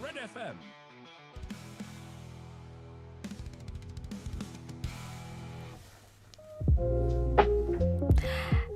Red FM.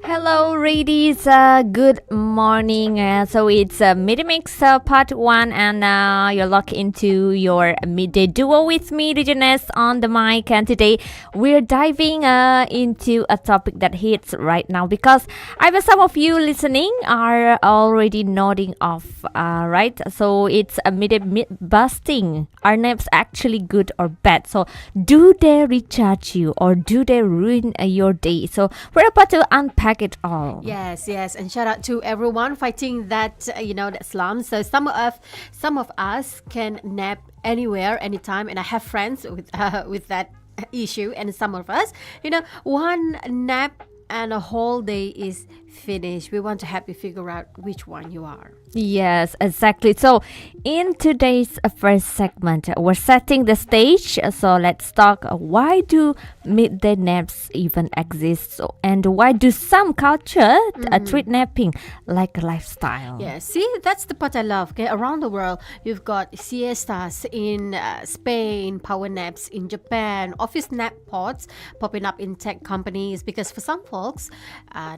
Hello, ladies. Good morning. So it's Midday Mix Part 1, and you're locked into your midday duo with me, Nezz, on the mic. And today we're diving into a topic that hits right now because I bet some of you listening are already nodding off, right? So it's a midday myth busting. Are naps actually good or bad? So do they recharge you or do they ruin your day? So we're about to unpack it all. Yes, and shout out to everyone fighting that that slum. So some of us can nap anywhere, anytime, and I have friends with that issue. And some of us, one nap and a whole day is finished. We want to help you figure out which one you are. Yes, exactly. So, in today's first segment, we're setting the stage. So, let's talk why do midday naps even exist? And why do some culture treat napping like a lifestyle? Yeah, see, that's the part I love. Okay, around the world, you've got siestas in Spain, power naps in Japan, office nap pods popping up in tech companies because for some folks,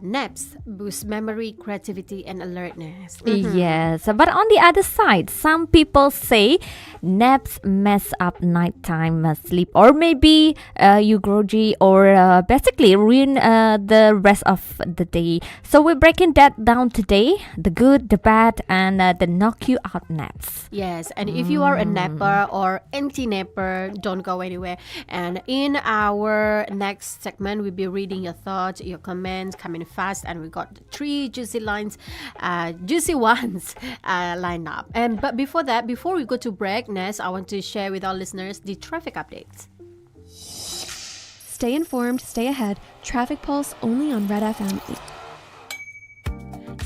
naps boost memory, creativity, and alertness. Yes, but on the other side, some people say naps mess up nighttime sleep, or maybe you groggy, or basically ruin the rest of the day. So we're breaking that down today: the good, the bad, and the knock you out naps. Yes, and if you are a napper or anti-napper, don't go anywhere. And in our next segment, we'll be reading your thoughts, your comments, coming fast, and we got 3 juicy ones lined up. But before we go to break, Nezz, I want to share with our listeners the traffic updates. Stay informed, stay ahead. Traffic Pulse only on Red FM.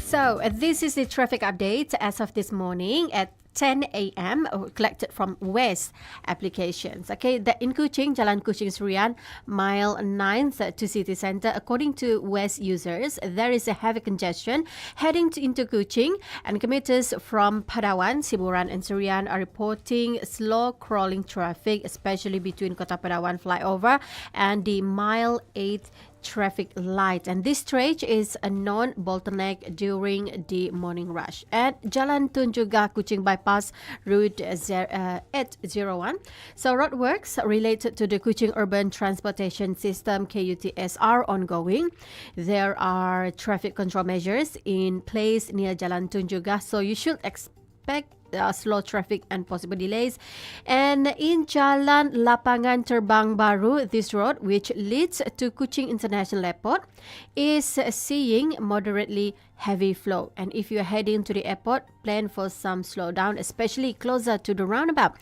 So this is the traffic update as of this morning at 10 a.m. collected from West applications. Okay, in Kuching, Jalan Kuching Serian, mile 9th to city center. According to West users, there is a heavy congestion heading into Kuching, and commuters from Padawan, Siburan, and Serian are reporting slow crawling traffic, especially between Kota Padawan flyover and the mile 8 traffic light, and this stretch is a non-bottleneck during the morning rush. At Jalan Tun Juga Kuching Bypass Route 801, so roadworks related to the Kuching Urban Transportation System KUTS are ongoing. There are traffic control measures in place near Jalan Tun Juga, so you should expect slow traffic and possible delays. And in Jalan Lapangan Terbang Baru, this road, which leads to Kuching International Airport, is seeing moderately heavy flow. And if you're heading to the airport, plan for some slowdown, especially closer to the roundabout.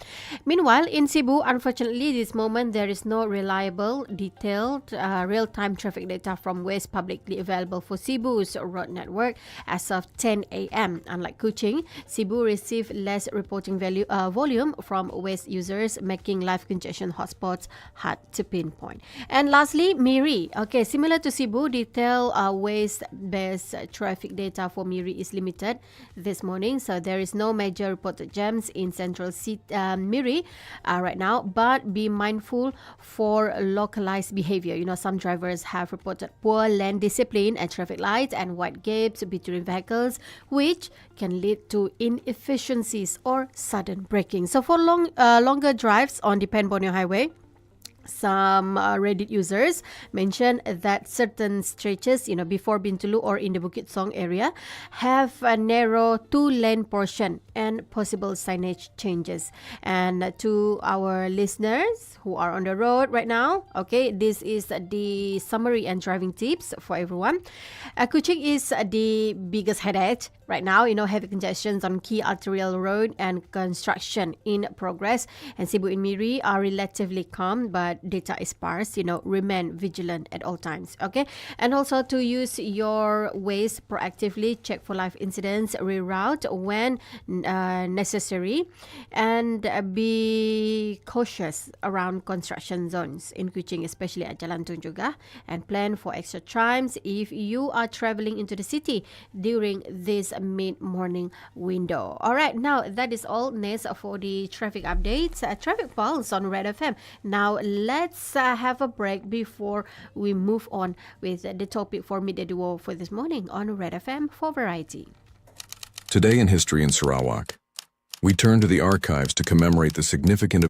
Meanwhile, in Cebu, unfortunately, this moment there is no reliable, detailed, real-time traffic data from West publicly available for Cebu's road network as of 10 a.m. Unlike Kuching, Cebu received less reporting volume from West users, making live congestion hotspots hard to pinpoint. And lastly, Miri. Okay, similar to Cebu, detailed West-based traffic data for Miri is limited this morning, so there is no major reported jams in central Miri right now, but be mindful for localized behavior. Some drivers have reported poor lane discipline at traffic lights and wide gaps between vehicles, which can lead to inefficiencies or sudden braking. So for longer drives on the Pen Borneo Highway, some Reddit users mentioned that certain stretches, before Bintulu or in the Bukit Song area, have a narrow 2-lane portion and possible signage changes. And to our listeners who are on the road right now, okay, this is the summary and driving tips for everyone. Kuching is the biggest headache right now, heavy congestions on key arterial road and construction in progress. And Cebu and Miri are relatively calm, but data is sparse, remain vigilant at all times. Okay, and also to use your Waze proactively, check for live incidents, reroute when necessary, and be cautious around construction zones in Kuching, especially at Jalan Tun juga, and plan for extra times if you are traveling into the city during this mid-morning window. All right, now that is all, Nezz, for the traffic updates, traffic pulse on Red FM. Now let's have a break before we move on with the topic for Midday Duo for this morning on Red FM for variety. Today in History in Sarawak, we turn to the archives to commemorate the significant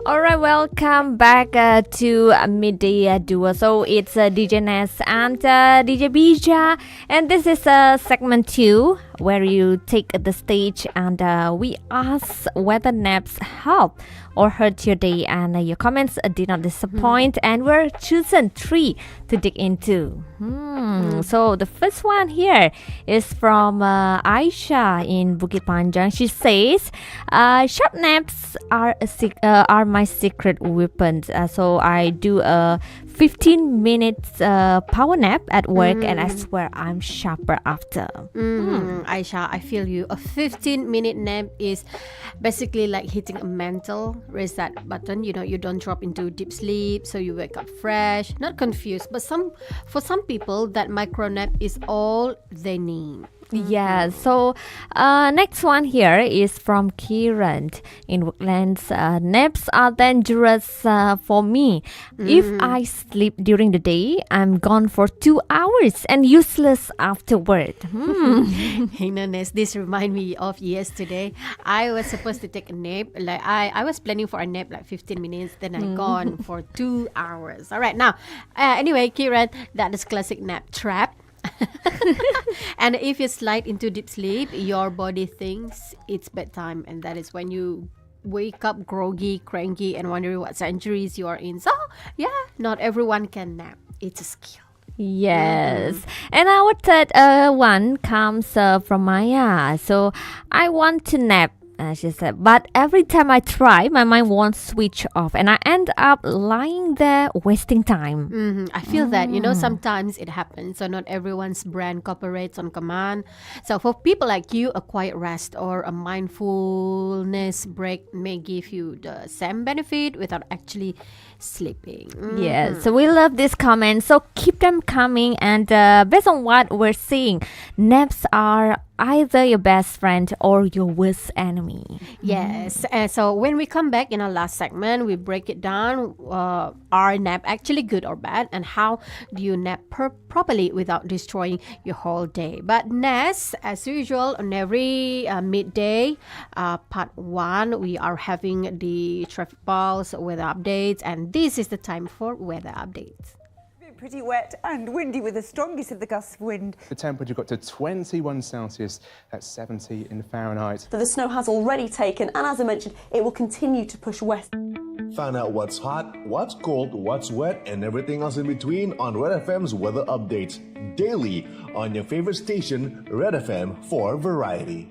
All right, welcome back to Midday Duo. So it's DJ Nezz and DJ Bija, and this is segment 2 where you take the stage and we ask whether naps help or hurt your day, and your comments did not disappoint, and we're chosen 3 to dig into. So the first one here is from Aisha in Bukit Panjang. She says, short naps are my secret weapons. So I do a 15 minutes power nap at work, and I swear I'm sharper after. Aisha, I feel you. A 15-minute nap is basically like hitting a mental reset button. You know, you don't drop into deep sleep, so you wake up fresh, not confused. But for some people, that micro nap is all they need. Yeah, so next one here is from Kiran in Woodlands. Naps are dangerous for me. If I sleep during the day, I'm gone for 2 hours and useless afterward. Hey, Nezz, this remind me of yesterday. I was supposed to take a nap. Like I was planning for a nap like 15 minutes, then I gone for 2 hours. All right, now, anyway, Kiran, that is classic nap trap. And if you slide into deep sleep, your body thinks it's bedtime, and that is when you wake up groggy, cranky, and wondering what centuries you are in. So yeah, not everyone can nap. It's a skill. Yes. And our third one comes from Maya. So I want to nap, she said, but every time I try, my mind won't switch off, and I end up lying there wasting time. I feel that, you know, sometimes it happens. So not everyone's brain cooperates on command. So for people like you, a quiet rest or a mindfulness break may give you the same benefit without actually sleeping. Yes, so we love these comments, so keep them coming. And based on what we're seeing, naps are either your best friend or your worst enemy. Yes, and so when we come back in our last segment, we break it down. Are nap actually good or bad, and how do you nap properly without destroying your whole day? But Nezz, as usual, on every midday part 1, we are having the traffic pulse, weather updates, and this is the time for weather updates. Pretty wet and windy with the strongest of the gusts of wind. The temperature got to 21 Celsius, that's 70 in Fahrenheit. So the snow has already taken, and as I mentioned, it will continue to push west. Find out what's hot, what's cold, what's wet, and everything else in between on Red FM's weather updates daily on your favorite station, Red FM, for variety.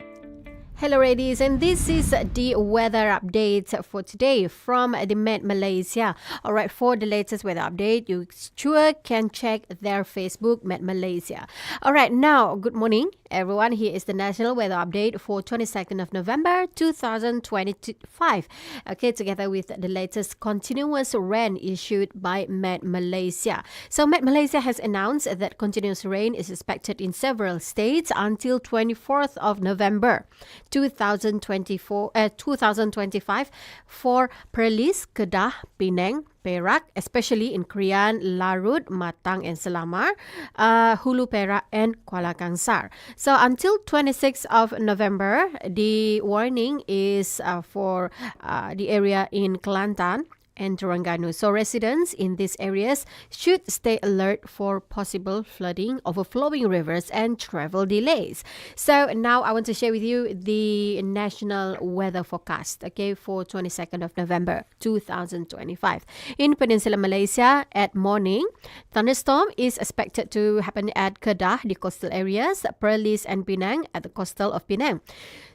Hello, ladies, and this is the weather update for today from the Met Malaysia. All right, for the latest weather update, you sure can check their Facebook, Met Malaysia. All right, now, good morning, everyone. Here is the national weather update for 22nd of November, 2025. Okay, together with the latest continuous rain issued by Met Malaysia. So, Met Malaysia has announced that continuous rain is expected in several states until 24th of November. 2025 for Perlis, Kedah, Penang, Perak, especially in Krian, Larut, Matang, and Selangor, Hulu Perak, and Kuala Kangsar. So until 26th of November, the warning is for the area in Kelantan and Terengganu. So residents in these areas should stay alert for possible flooding, overflowing rivers, and travel delays. So now I want to share with you the national weather forecast, okay, for 22nd of November 2025. In Peninsular Malaysia at morning, thunderstorm is expected to happen at Kedah, the coastal areas, Perlis and Penang at the coastal of Penang.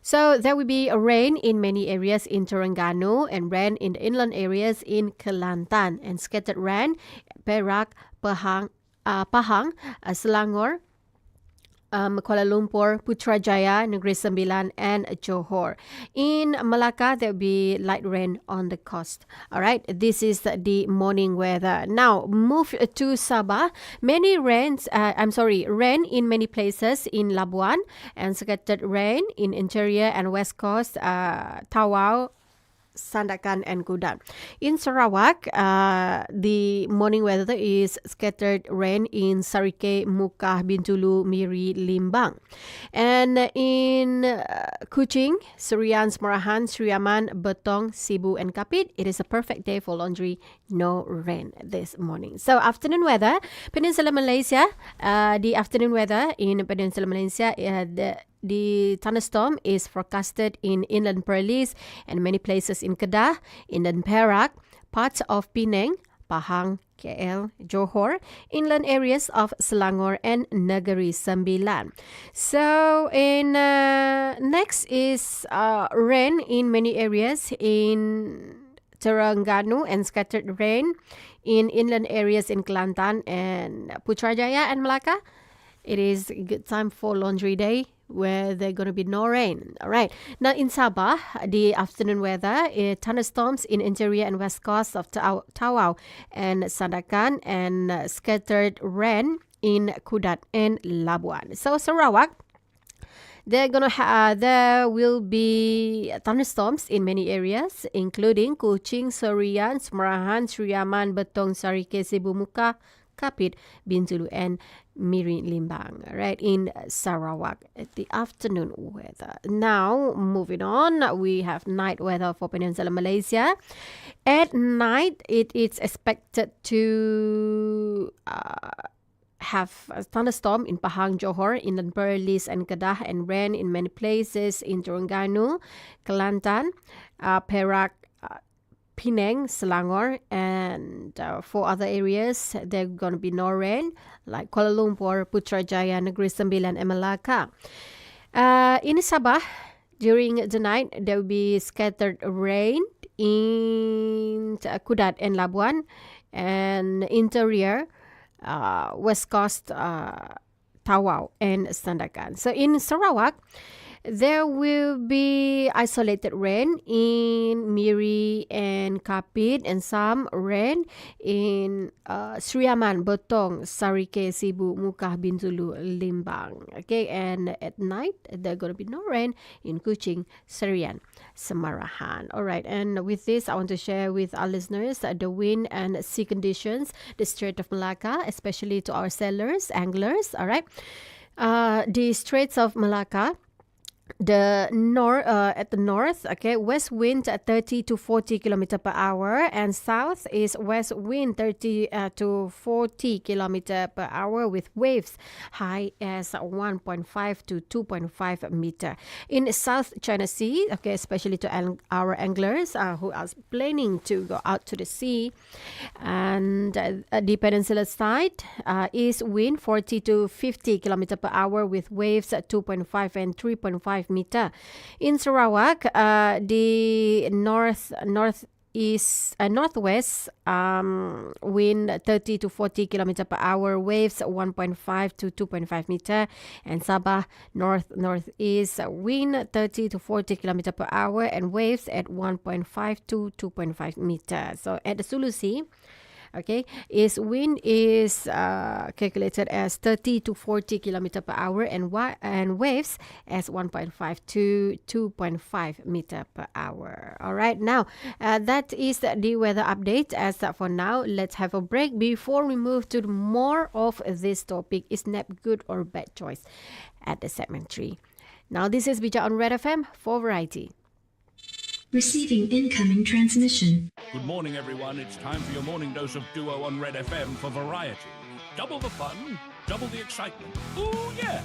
So there will be a rain in many areas in Terengganu and rain in the inland areas in Kelantan, and scattered rain Perak, Pahang, Selangor, Kuala Lumpur, Putrajaya, Negeri Sembilan, and Johor. In Malacca, there will be light rain on the coast. All right, this is the morning weather. Now, move to Sabah. Rain in many places in Labuan, and scattered rain in interior and west coast, Tawau, Sandakan, and Kudat. In Sarawak, the morning weather is scattered rain in Sarike, Mukah, Bintulu, Miri, Limbang. And in Kuching, Serian, Semarahan, Sri Aman, Betong, Sibu, and Kapit, it is a perfect day for laundry. No rain this morning. So afternoon weather, Peninsula Malaysia, the afternoon weather in Peninsula Malaysia, the thunderstorm is forecasted in inland Perlis and many places in Kedah, inland Perak, parts of Penang, Pahang, KL, Johor, inland areas of Selangor and Negeri Sembilan. So in next is rain in many areas in Terengganu and scattered rain in inland areas in Kelantan and Putrajaya and Melaka. It is a good time for laundry day where there's going to be no rain. All right. Now in Sabah, the afternoon weather, thunderstorms in interior and west coast of Tawau and Sandakan and scattered rain in Kudat and Labuan. So Sarawak, there will be thunderstorms in many areas, including Kuching, Serian, Semarahan, Sri Aman, Betong, Sarike, Sibu, Mukah, Kapit, Bintulu, and Miri Limbang, right, in Sarawak at the afternoon weather. Now, moving on, we have night weather for Peninsula Malaysia. At night, it is expected to have a thunderstorm in Pahang, Johor, inland Perlis and Kedah, and rain in many places in Terengganu, Kelantan, Perak, Penang, Selangor, and for other areas, there's going to be no rain, like Kuala Lumpur, Putrajaya, Negeri Sembilan, and Melaka. In Sabah, during the night, there will be scattered rain in Kudat and Labuan, and interior, west coast, Tawau, and Sandakan. So in Sarawak, there will be isolated rain in Miri and Kapit, and some rain in Sri Aman, Betong, Sarike, Sibu, Mukah, Bintulu, Limbang. Okay, and at night, there's going to be no rain in Kuching, Serian, Semarahan. All right, and with this, I want to share with our listeners the wind and sea conditions, the Strait of Malacca, especially to our sailors, anglers. All right, the Straits of Malacca. At the north, okay, west wind at 30 to 40 kilometer per hour, and south is west wind 30 to 40 kilometer per hour with waves high as 1.5 to 2.5 meter. In South China Sea, okay, especially to our anglers who are planning to go out to the sea, and the peninsula side is wind 40 to 50 kilometer per hour with waves at 2.5 and 3.5 meter. In Sarawak, the northwest wind 30 to 40 kilometer per hour, waves 1.5 to 2.5 meter, and Sabah northeast wind 30 to 40 kilometer per hour and waves at 1.5 to 2.5 meter. So at the Sulu Sea, okay, wind is calculated as 30 to 40 kilometer per hour and waves as 1.5 to 2.5 meter per hour. All right, now that is the weather update. As for now, let's have a break before we move to more of this topic. Is nap good or bad choice at the segment 3? Now this is Bija on Red FM for Variety. Receiving incoming transmission. Good morning, everyone. It's time for your morning dose of Duo on Red FM for variety. Double the fun, double the excitement. Ooh, yeah!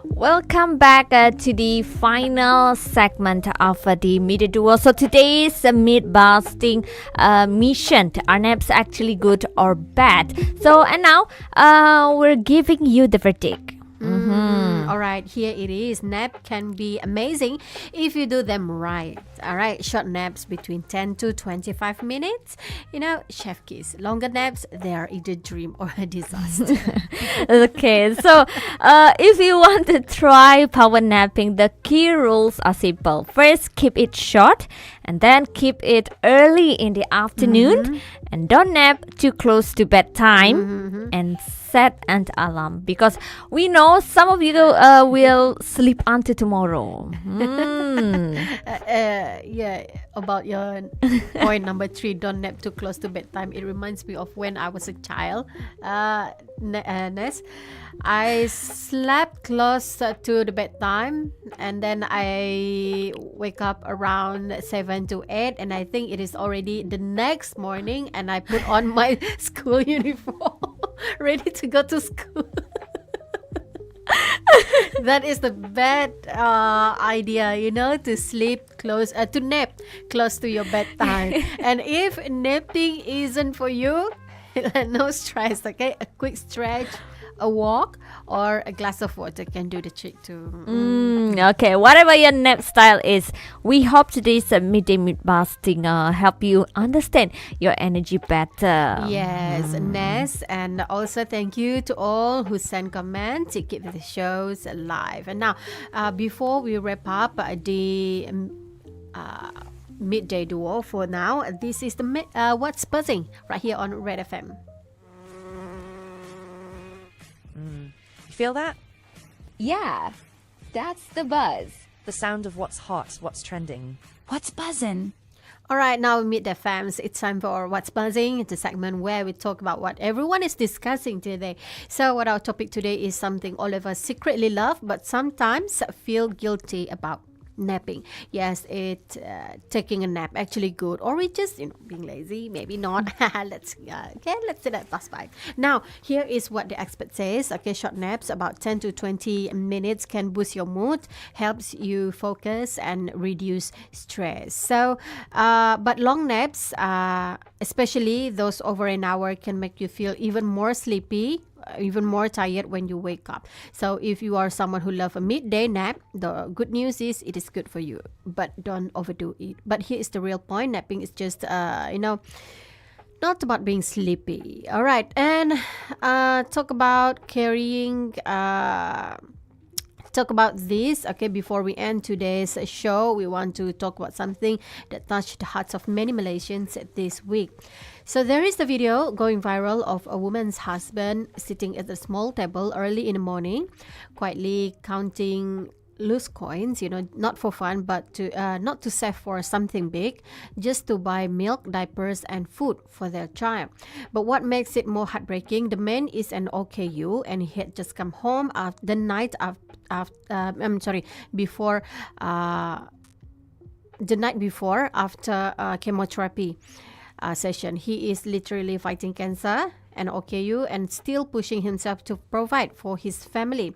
Welcome back to the final segment of the Midday Duo. So today's myth-busting mission: are naps actually good or bad? So and now we're giving you the verdict. All right, here it is. Nap can be amazing if you do them right. All right, short naps between 10 to 25 minutes. Chef kiss. Longer naps, they are either dream or a disaster. Okay, so if you want to try power napping, the key rules are simple. First, keep it short, and then keep it early in the afternoon, and don't nap too close to bedtime, and set an alarm, because we know some of you will sleep until tomorrow. Yeah, about your point number 3, don't nap too close to bedtime. It reminds me of when I was a child. Nezz, I slept close to the bedtime, and then I wake up around 7 to 8, and I think it is already the next morning, and I put on my school uniform ready to go to school. That is the bad idea, to sleep close, to nap close to your bedtime. And if napping isn't for you, no stress, okay? A quick stretch, a walk, or a glass of water can do the trick too. Okay, whatever your nap style is, we hope today's midday myth-busting help you understand your energy better. Yes, Nezz, and also thank you to all who send comments to keep the shows alive. And now, before we wrap up the Midday Duo for now, this is the What's Buzzing right here on Red FM. You feel that? Yeah, that's the buzz. The sound of what's hot, what's trending. What's buzzing? All right, now meet the fams. It's time for What's Buzzing, the segment where we talk about what everyone is discussing today. So what our topic today is something all of us secretly love, but sometimes feel guilty about. Napping. Yes, taking a nap actually good, or we just being lazy, maybe not. Let's say that pass by. Now here is what the expert says. Okay, short naps about 10 to 20 minutes can boost your mood, helps you focus and reduce stress. So but long naps, especially those over an hour, can make you feel even more sleepy, even more tired when you wake up. So if you are someone who loves a midday nap, the good news is it is good for you, but don't overdo it. But here is the real point: napping is just not about being sleepy. All right, and talk about this. Okay, before we end today's show, we want to talk about something that touched the hearts of many Malaysians this week. So there is the video going viral of a woman's husband sitting at a small table early in the morning, quietly counting loose coins, not for fun, but not to save for something big, just to buy milk, diapers, and food for their child. But what makes it more heartbreaking, the man is an OKU, and he had just come home the night before after chemotherapy session. He is literally fighting cancer and OKU and still pushing himself to provide for his family.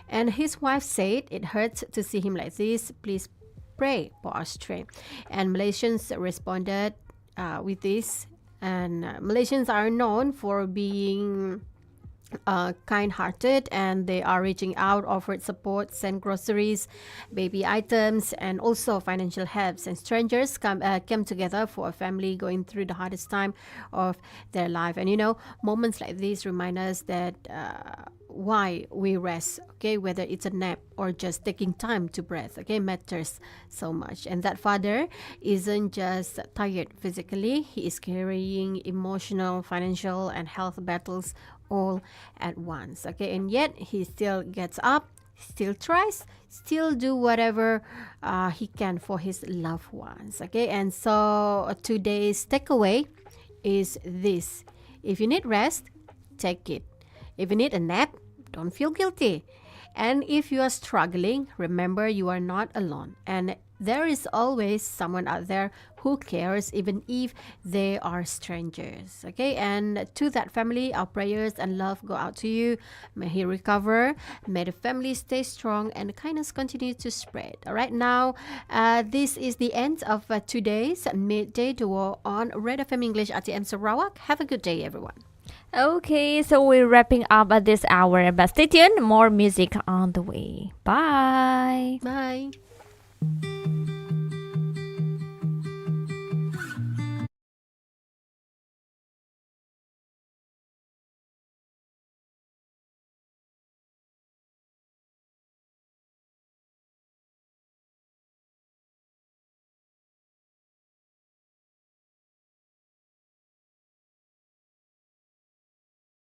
And his wife said, "It hurts to see him like this. Please pray for our strength." And Malaysians responded with this. And Malaysians are known for being kind-hearted, and they are reaching out, offered support, sent groceries, baby items, and also financial helps. And strangers came together for a family going through the hardest time of their life. And moments like these remind us that why we rest, okay, whether it's a nap or just taking time to breathe, okay, matters so much. And that father isn't just tired physically, he is carrying emotional, financial, and health battles all at once, okay, and yet he still gets up, still tries, still do whatever he can for his loved ones, okay. And so today's takeaway is this: if you need rest, take it. If you need a nap, don't feel guilty. And if you are struggling, remember you are not alone, and there is always someone out there who cares even if they are strangers. Okay, and to that family, our prayers and love go out to you. May he recover, may the family stay strong, and kindness continue to spread. All right, now this is the end of today's Midday Duo on Red FM English RTM Sarawak. Have a good day, everyone. Okay, so we're wrapping up at this hour, but stay tuned, more music on the way. Bye. Bye.